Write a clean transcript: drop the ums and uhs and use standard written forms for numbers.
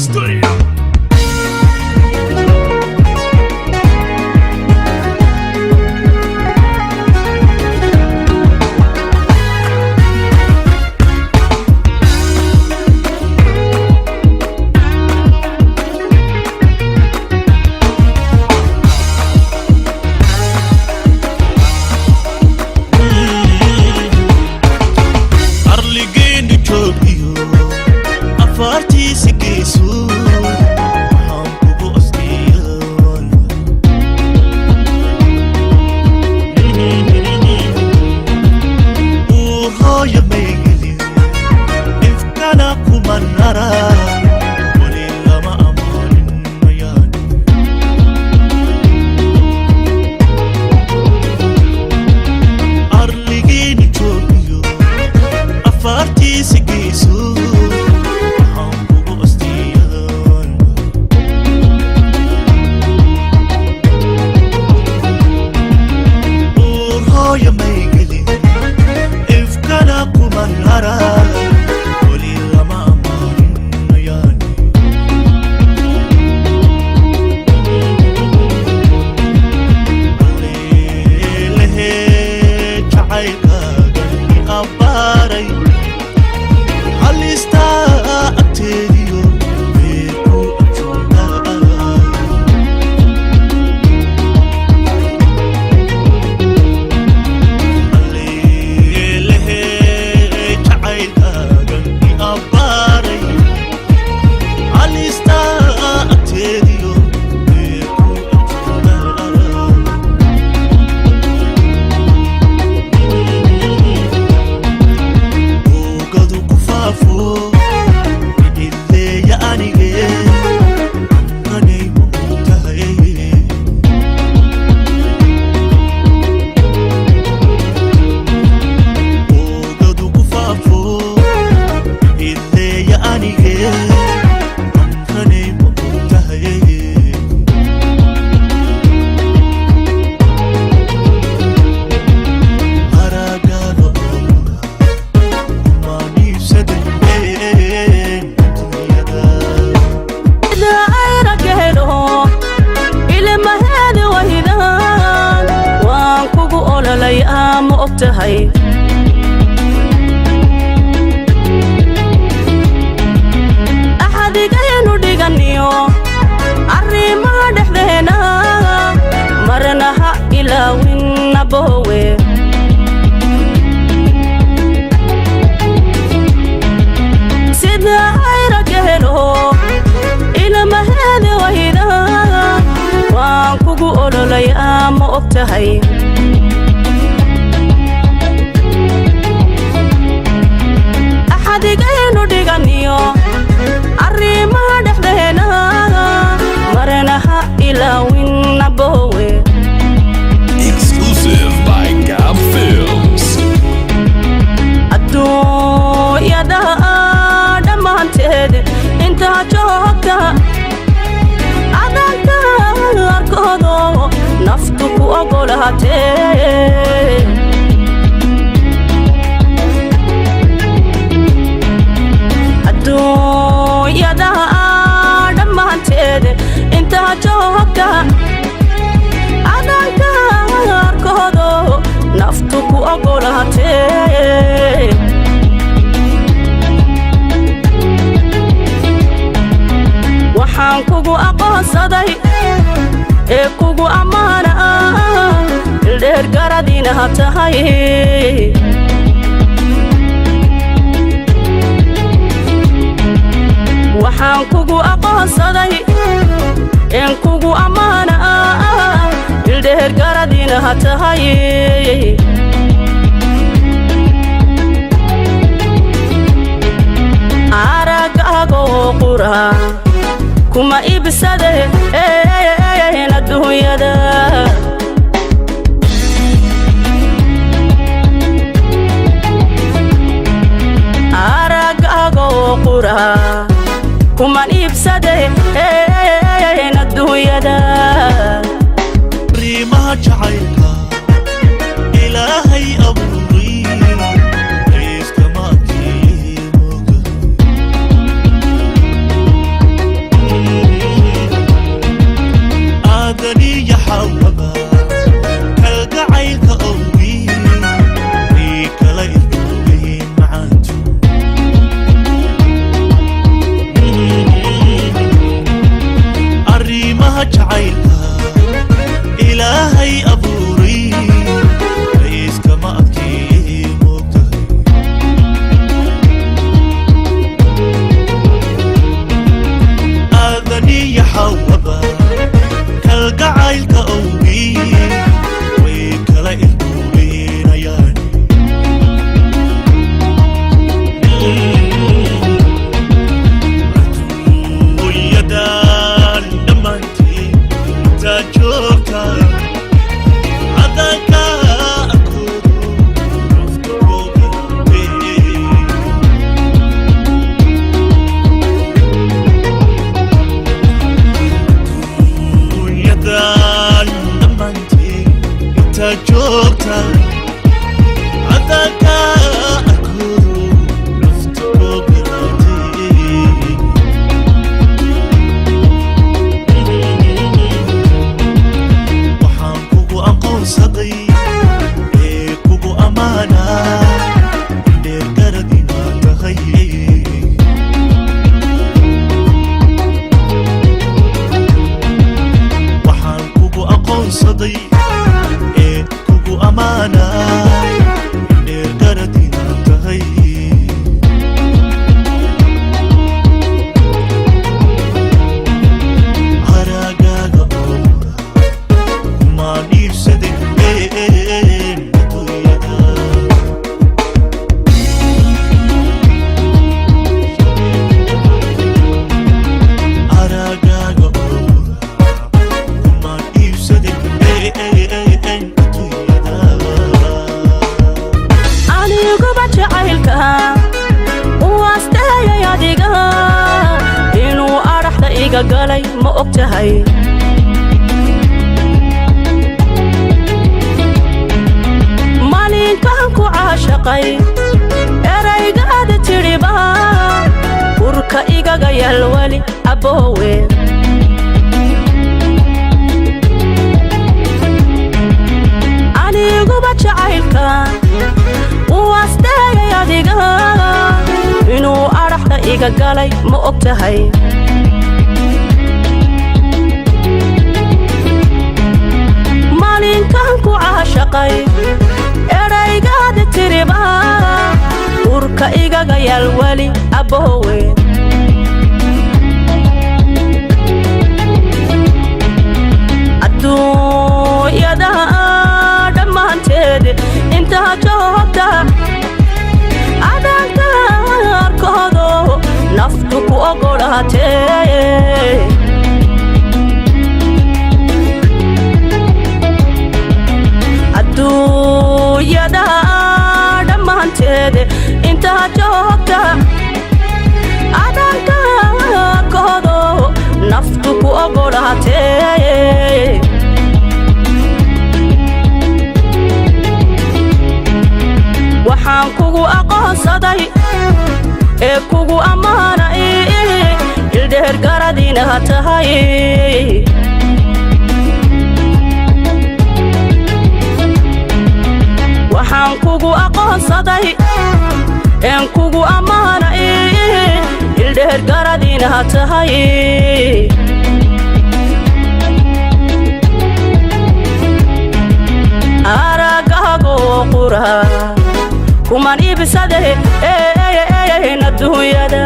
Studio. أحدقينو ديغانيو arrimaha dhexdeena marna ha ilaawin abowe sida ay ragelo ilmaheeda wayda waan kugu ololayaa ma ogtahay أحدقينو ديغانيو arrimaha dhexdeena marna ha ilaawin abowe Exclusive by Gab Films. adduunyada dhammaanteed inta joogta adanta arkoodo naftu ku ogolaatee adduunyada dhammaanteed inta joogta adanta arkoodo naftu ku ogolaatee waxaan kugu aqoonsaday ee kugu ammaana dheer garadina ha tahay waxaan kugu aqoonsaday ee kugu ammaana dheer garadina ha tahay aragaago qura kuma ibsade adduunyada aragaago qura kuma ibsade adduunyada rimaha jacaylka ila أمانة دير قردنا تهيئ وحان كوكو أقون صدي كوكو أمانة دير قردنا تهيئ هراقاقا أورا كما نيرسدين galay ma ogtahay maalinkan ku caashaqay eraygaada tiriba urka igaga yal wali aboowe aniguba jacaylka waastayay adiga inuu araxda iga galay ma ogtahay maalinkan ku caashaqay eraygaada tiriba urka igaga yal wali aboowe adduunyada dhammaanteed intaa joogta adaanka arkoodo naftu ku ogolaatee adduunyada dhammaanteed intaa joogta adaanka arkoodo naftu ku ogolaatee waxaan kugu aqoonsaday ee kugu ammaanay ildheer garadina tahay waxaan kugu aqoonsaday een kugu ammaanay ildheer garadina tahay aragaago qura kuman ibsade adduunyada